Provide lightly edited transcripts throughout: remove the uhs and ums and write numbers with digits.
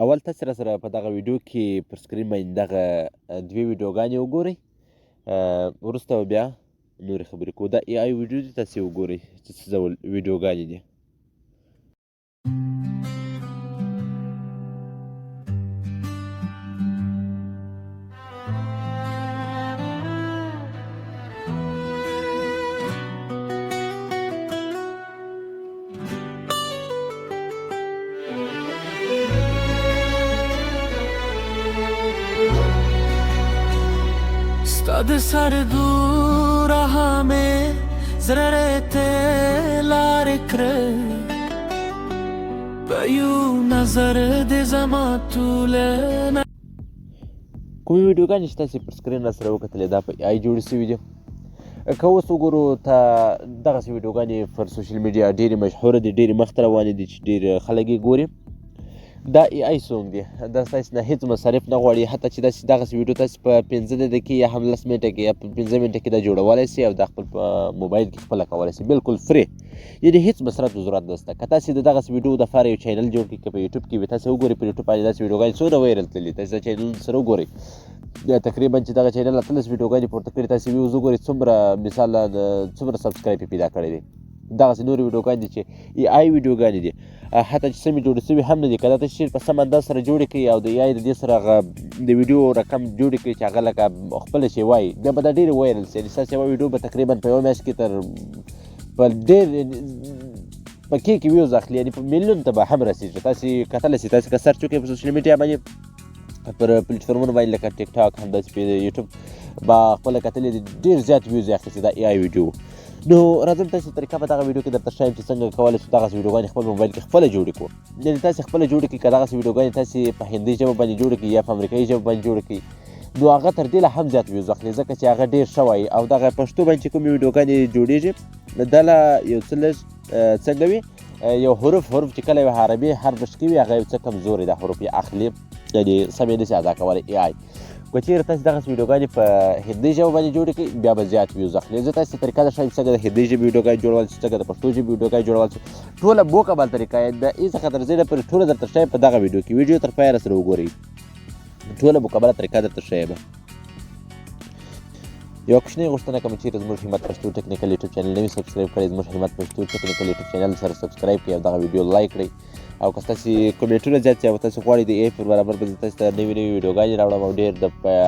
اول تاسې را سره په دغه ویډیو کې پر سکرین باندې دغه دوې ویډیوګانې وګورئ، وروسته به بیا نورې خبرې کوو. دا ای آی ویډیو دي، تاسې وګورئ چې څه ډول ویډیوګانې دي. ستاد سر دور همه زررت لار کړې په یو نظر د زما توله کومې ویډیوګانې چې تاسې پر سکرین را سره وکتلې دا په ای آی جوړې سوي دي. که اوس وګورو ته دغسې ویډیوګانې پر سوشل میډیا ډېرې مشهوره دي، ډېرې مخته روانې دي چې ډېر خلک یې ګوري. دا ای آی سونګ دی، دا ستاسې نه هېڅ مصارف نه غواړي. حتی چې دغسې ویډیو تاسې په 15 دقیقې یا هم 10 منټه کې یا په 15 منټه کې دا جوړولی سئ او دا خپل په موبایل کې خپله کولی سئ، بالکل فري، یعنې هېڅ مصرف د ضرورت نشته. که تاسې د دغسې ویډیو دپاره یو چینل جوړ کړئ، که په یوټیوب کې وي تاسې وګورئ په یوټیوب باندې داسې ویډیوګانې څومره وایرل تللي، تاسې دا چینل سره وګورئ. تقریبا چې دغه چینل 18 ویډیوګانې پورته کړي، تاسې ویوز وګورئ څومره مثالا څومره سبسکرایب یې پیدا کړی دی. دغسې نورې ویډیوګانې دي چې ای آی ویډیوګانې دي، حتی چې سمې جوړې سوي هم نه دي. که دا تاسې په سم انداز سره جوړې کړئ او د ای آی د دې سره هغه د ویډیو رقم جوړې کړئ چې هغه لکه خپله چې وایي، بیا به دا ډېرې وایرل سي. یعنې ستاسې یوه ویډیو به تقریبا په یوه میاشت کې په ډېر په کې ویوز اخلي، یعنې په میلیون ته به هم رسېږي. تاسې کتلی سئ، تاسې که سرچ وکړئ په سوشل میډیا باندې پر پلیټفارمونو باندې لکه ټیک ټاک، همداسې په یوټیوب به خپله کتلې دي، ډېر زیات ویوز یې اخیستي دا ای آی ویډیو. نو راځم تاسې طریقه په دغه ویډیو کې درته ښایم چې څنګه کولی شو دغسې ویډیوګانې خپل موبایل کې خپله جوړې کړو. یعنې تاسې خپله جوړې کړئ. که دغسې ویډیوګانې تاسې په هندۍ ژبه باندې جوړې کړئ یا په امریکایي ژبه باندې جوړې کړئ، نو هغه تر دې لا هم زیات ویوز اخلي، ځکه چې هغه ډېر ښه وایي. او دغه پښتو باندې چې کومې ویډیوګانې جوړېږي، دا لا یو څه لږ څنګه وي، یو حروف چې کله یو عربي حرف پکې وي هغه یو څه کمزوری دا حروف یې اخلي، یعنې سم یې نشي ادا کولی ای آی. که چېرې تاسې دغسې ویډیوګانې په هندۍ ژبه باندې جوړې کړئ، بیا به زیات ویوز اخلي. زه تاسې طریقه درښایم څنګه د هندۍ ژبې ویډیوګانې جوړول شي، څنګه د پښتو ژبې ویډیوګانې جوړول شي، ټوله بوکبل طریقه یې د ای څخه تر زېډه پورې ټوله درته ښایم په دغه ویډیو کې. ویډیو تر پایه راسره وګورئ، ټوله بوکبله طریقه درته ښایم. یوه کوچنۍ غوښتنه کوم چېرې زموږ همت پښتو ټیکنیکل یوټیوب چینل نه وي سبسکرایب کړی، زموږ همت پښتو ټیکنیکل یوټیوب چینل سره سبسکرایب کړئ او دغه ویډیو لایک کړئ. او که ستاسې کومنټونه زیات شي او تاسې غواړئ د ای آی پر برابر به زه تاسې ته نوې ویډیوګانې راوړم او ډېر د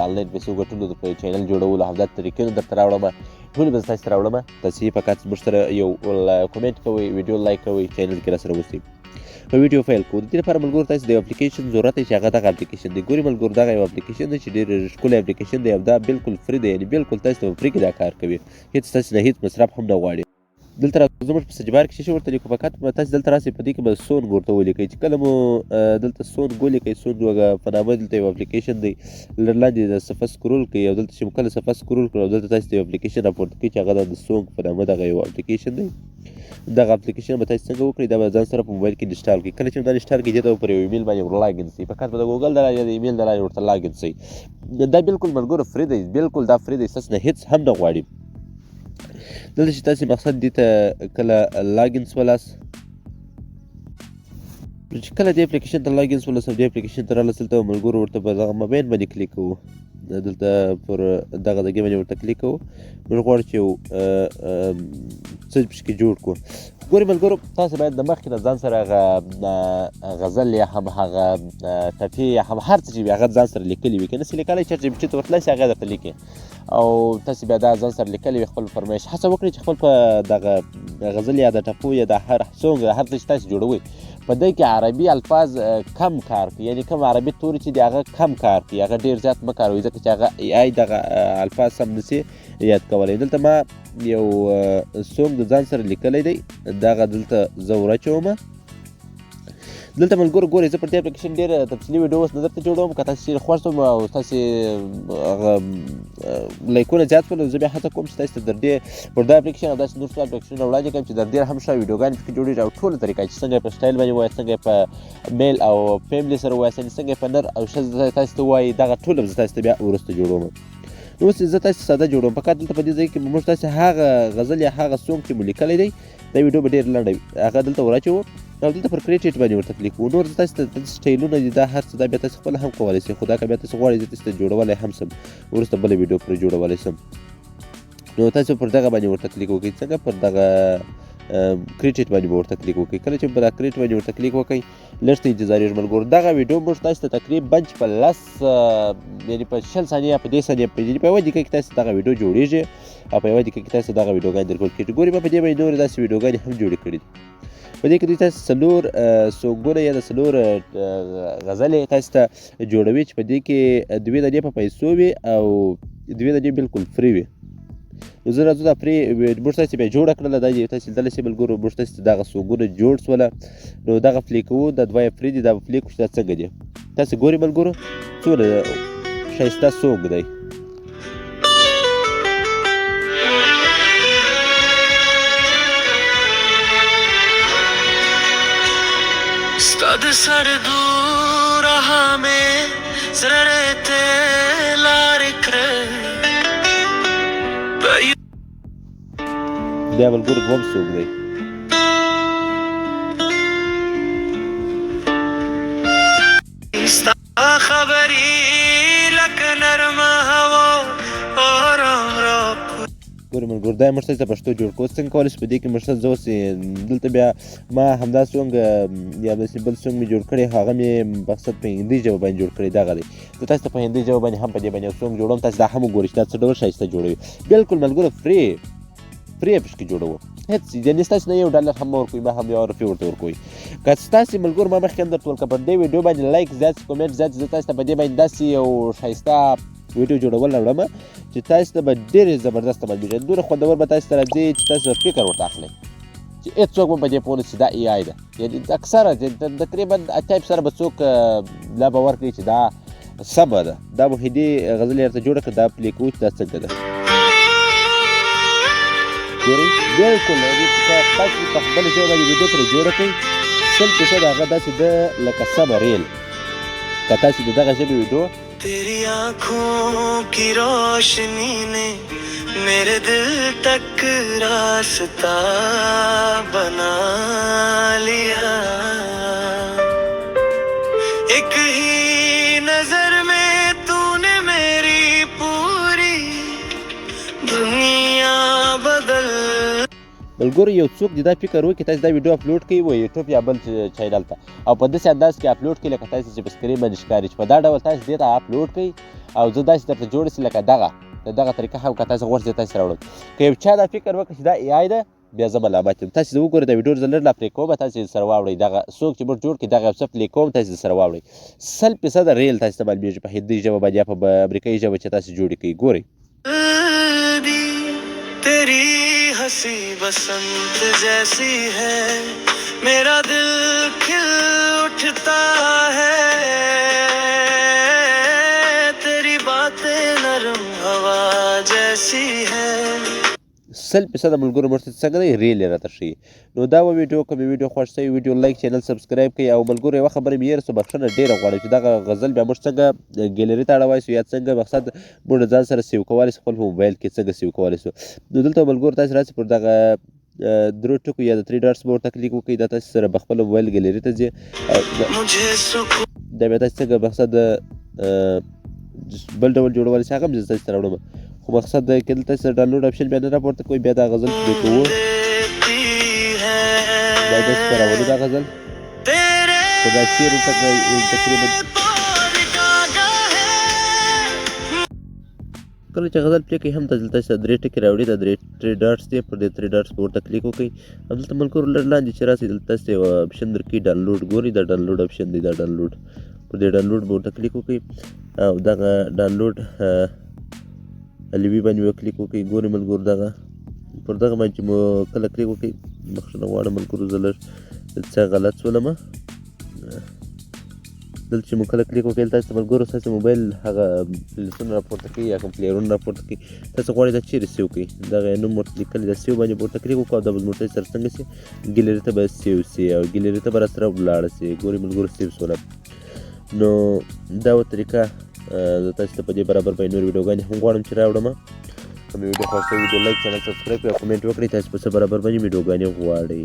آنلاین پیسو ګټلو د چینل جوړولو همدا طریقې درته راوړم، ټولې به زه تاسې ته راوړم. تاسې فقط زموږ سره یو کومنټ کوئ، ویډیو لایک کوئ، چینل کې راسره اوسئ. په ویډیو فایل کوو. د دې لپاره ملګرو تاسې د یو اپلیکیشن ضرورت دی چې هغه دغه اپلیکیشن دی. ګورئ ملګرو دغه یو اپلیکیشن دی چې ډېر ښکلی اپلیکیشن دی او دا بالکل فري دی، یعنې بالکل تاسې ته په فري کې دا کار کوي، هېڅ تاسې نه هېڅ مصرف هم نه غواړي. دلته زموږ په سرچ بار کې شی ورته لیکو، فقط تاسې دلته راسئ، په دې کې به سونګ ورته ولیکئ. چې کله مو دلته سونګ ولیکئ، سونګ په نامه دلته یو اپلیکیشن دی، لږ لاندې د صفحه سکرول کړئ او دلته چې مو کله صفحه سکرول کړئ او دلته تاسې ته یو اپلیکیشن راپورته کوي چې هغه د سونګ په نامه دغه یو اپلیکیشن دی. دغه اپلیکیشن به تاسې څنګه وکړئ، دا به ځان سره په موبایل کې انسټال کړئ. کله چې دا انسټال کړئ، دې ته به پر یو ایمیل باندې ور لاګین سئ، فقط به د ګوګل د لارې یا د ایمیل د لارې ورته لاګین سئ. دا بالکل ملګرو فري دی، بالکل دا فري دی، ستاسې نه هېڅ هم نه غواړي. دلته چې تاسې مقصد دې ته کله لاګین سولاست، چې کله دې اپلیکیشن ته لاګین سولاست او دې اپلیکیشن ته رالاست، دلته ملګرو ورته په دغه موبایل باندې کلیک کوو، دلته پر دغه دګې باندې ورته کلیک کوو. موږ غواړو چې یو څه پکې جوړ کړو. ګورئ ملګرو تاسې باید د مخکې نه ځان سره هغه غزل یا هم هغه ټپې یا هم هر څه چې وي هغه ځان سره لیکلي وي. که نسي لیکلی چټ جي پي ټي ته ورتلی سي هغه درته لیکي او تاسې بیا دا ځان سره لیکلی وي خپل فرمایش. هڅه وکړئ چې خپل په دغه غزل یا د ټپو یا د هر سونګ هر څه چې تاسې جوړوئ په دې کې عربي الفاظ کم کار کړي، یعنې کم عربي توري چې دي هغه کم کار کړي، هغه ډېر زیات مه کاروئ، ځکه چې هغه ای آی دغه الفاظ سم نسي یاد کولی. دلته ما یو سونګ د ځان سره لیکلی دی، دغه دلته زه وراچوم. دلته ملګرو ګورئ زه پر دې اپلیکیشن ډېر تفصیلي ویډیو اوس نه درته جوړوم. که تاسې چېرې خوښ شوم او تاسې هغه لایکونه زیات شول، زه بیا هڅه کوم چې تاسې ته در دې پر دا اپلیکیشن او داسې نور څو اپلیکیشنونه وړاندې کړم چې در ډېر هم ښه ویډیوګانې پکې جوړېږي او ټوله طریقه چې څنګه یې په سټایل باندې ووایاست، څنګه یې په میل او فیملي سره ووایاست، یعنې څنګه یې په نر او ښځه تاسې ته ووایي، دغه ټوله به زه تاسې ته بیا وروسته جوړوم. نو اوس زه تاسې ساده جوړوم، فقط دلته په دې ځای کې موږ تاسې هغه غزل یا هغه سونګ چې مو لیکلی دی دا ویډیو به ډېر لنډه وي، هغه دلته وراچوو. او دلته پر کریټ باندې ورته کلیک کوو. نور تاسو ته سټایلونه دي دا هر څه دا بیا تاسو خپل هم کولی شئ، خو دا که بیا تاسو غواړئ زه تاسو ته جوړولی هم سم، وروسته بله ویډیو پرې جوړولی سم. نو تاسو پر دغه باندې ورته کلیک وکړئ. څنګه پر دغه کریټ باندې به ورته کلیک وکړئ. کله چې په دا کریټ باندې ورته کلیک وکړئ لږ ته انتظاریږئ ملګرو. دغه ویډیو موږ تاسو ته تقریبا چې په 10 یعنې په 20 ثانیې یا په 10 ثانیې یعنې په یوه دقیقه کې تاسو دغه ویډیو جوړېږي او په یوه دقیقه کې تاسو دغه ویډیوګانې درکول کېږي. ګورې ما په دې باندې نورې داسې ویډیوګانې هم جوړې کړي دي. په دې کې دوی تاسو 4 سونګونه یا د 4 غزلې تاسو ته جوړوي چې په دې کې 2 دانې په پیسو وي او 2 دانې بالکل فری وي. نو زه راځو دا فری موږ تاسې بیا جوړه کړله، دا تاسې لیدلی شئ ملګرو. موږ تاسې ته دغه سونګونه جوړ شوله. نو دغه پلی کوو، دا 2 فری دي، دا به پلی کړو چې دا څنګه دي. تاسې ګورئ ملګرو څومره ښایسته سونګ دی. ستا د سر دور همې زړه ته لارې کړې بیا ملګرو دوم سونګ دی. ستا خبرې لکه نرمه هوا آرام را ګورئ ملګرو دا یې موږ تاسې ته پښتو جوړ کړو. څنګه کولی شو په دې کې موږ زه اوس دلته بیا ما همدا سونګ یا داسې بل سونګ مې جوړ کړی، هغه مې مقصد په هندي ژبه باندې جوړ کړی، دغه دی. زه تاسو ته په هندي ژبه باندې هم په دې باندې یو سونګ جوړوم، تاسو دا هم وګورئ چې دا څه ډول ښایسته جوړوي. بالکل ملګرو فری یې پکې جوړوو، هېڅ یعنې ستاسو نه $1 هم مه ورکوئ، ما هم $1 ورته ورکوئ. که ستاسې ملګرو ما مخکې هم درته ویل که پر دې ویډیو باندې لایک زیات شي، کومنټ زیات شي، زه تاسو ته په دې باندې داسې یو ښایسته ویډیو جوړول راوړم چې تاسو ته به ډېرې زبردسته معلومېږي. دومره خوندور به تاسو ته راځي چې تاسو فکر ورته اخلئ چې هېڅوک به په دې پوه نه شي دا AI ده. یعنې اکثره تقریبا 80% به څوک دا باور کوي چې دا سمه ده. دا مو هندي غزل یې راته جوړه کړه، دا پلی کوو چې دا څنګه ده. ګورئ بالکل که تاسو په خپله ژبه باندې ویډیو پرې جوړه کړئ 100% هغه داسې ده لکه سمه ریل. که تاسو د دغه ژبې ویډیو तेरी आँखों की रोशनी ने मेरे दिल तक रास्ता बना लिया, एक ही नजर में तूने मेरी पूरी दुनिया बदल. ملګرو یو څوک دې دا فکر وکړي تاسو دا ویډیو اپلوډ کوئ و یوټیوب یا بل چینل ته او په داسې انداز کې اپلوډ کړئ لکه تاسو چې په سکرین باندې ښکاري چې په دا ډول تاسو دې ته اپلوډ کړئ او زه داسې درته جوړ شي لکه دغه طریقه هم که تاسو غواړئ زه تاسو راوړم. که یو چا دا فکر وکړي چې دا AI ده بیا زه ملامت یم. تاسو وګورئ دا ویډیو زه لږ لا پرې کوم، تاسو یې سره واوړئ. دغه څوک چې موږ جوړ کړي دغه یو څه پلی کوم تاسو یې سره واوړئ. 100% ریل تاسو ته معلومېږي په هندي ژبه باندې یا په امریکایي ژبه چې تاسو جوړې کړئ. ګورئ तेरी हंसी बसंत जैसी है, मेरा दिल खिल उठता है, तेरी बातें नरम हवा जैसी है. 100% ملګرو موږ ته څنګه دی ریل یې راته ښیي. نو دا ویډیو که مې ویډیو خوښ شوی ویډیو لایک چینل سبسکرایب کړئ او ملګرو یوه خبره مې هېره سوه بخښنه ډېره غواړم چې دغه غزل بیا موږ څنګه ګیلري ته اړولی سو یا څنګه مقصد موږ د ځان سره سیو کولی سو خپل په موبایل کې څنګه سیو کولی سو. نو دلته ملګرو تاسو راسئ پر دغه 3 ټکو یا د 3 ډاټس به ورته کلیک وکړئ. دا تاسو سره به خپله موبایل ګیلري ته ځي. دا بیا تاسو څنګه مقصد بل ډول جوړولی شي هغه هم زه تاسو ته راوړم، خو مقصد دا کې دلته سره ډاونلوډ اپشن بیا نه راپورته کوئ، بیا دا غزل پلی کوو. دا داسې به راولو دا غزل په دا شعر ورته تقریبا کله چې غزل پلی کوئ هم دلته سره 3 ټکي راوړي. دا 3 ډاټس دی، پر دې 3 ډاټس به ورته کلیک وکړئ. همدلته ملګرو لږ لاندې چې راسئ دلته تاسو یو اپشن درکوي ډاونلوډ. ګورئ دا ډاونلوډ اپشن دی، دا ډاونلوډ پر دې ډاونلوډ به ورته کلیک وکړئ او دغه ډاونلوډ الوي باندې به کلیک وکړئ. ګورئ ملګرو دغه پر دغه باندې چې مو کله کلیک وکړئ بخښنه غواړم ملګرو زه لږ څه غلط شولم. دلته چې مو کله کلیک وکړئ تاسو ته ملګرو ستاسو موبایل هغه پلیلیسټونه راپورته کوي یا کوم پلیرونه راپورته کوي. تاسو غواړئ دا چیرې سیو کړئ دغه یې نوم ورته لیکلی دا سیو باندې به ورته کلیک وکړو او دا به زموږ سره څنګه شي ګیلري ته به سیو سي او ګیلري ته به راسره ولاړه سي. ګورئ ملګرو سیو شوله. نو دا و طریقه زه تاسو ته په دې برابر باندې نور ویډیوګانې هم غواړم چې راوړم. که مې ویډیو خوښ شوی ویډیو لایک چینل سبسکرایب کړئ او کمنټ وکړئ تاسو په څه برابر باندې ویډیوګانې غواړئ.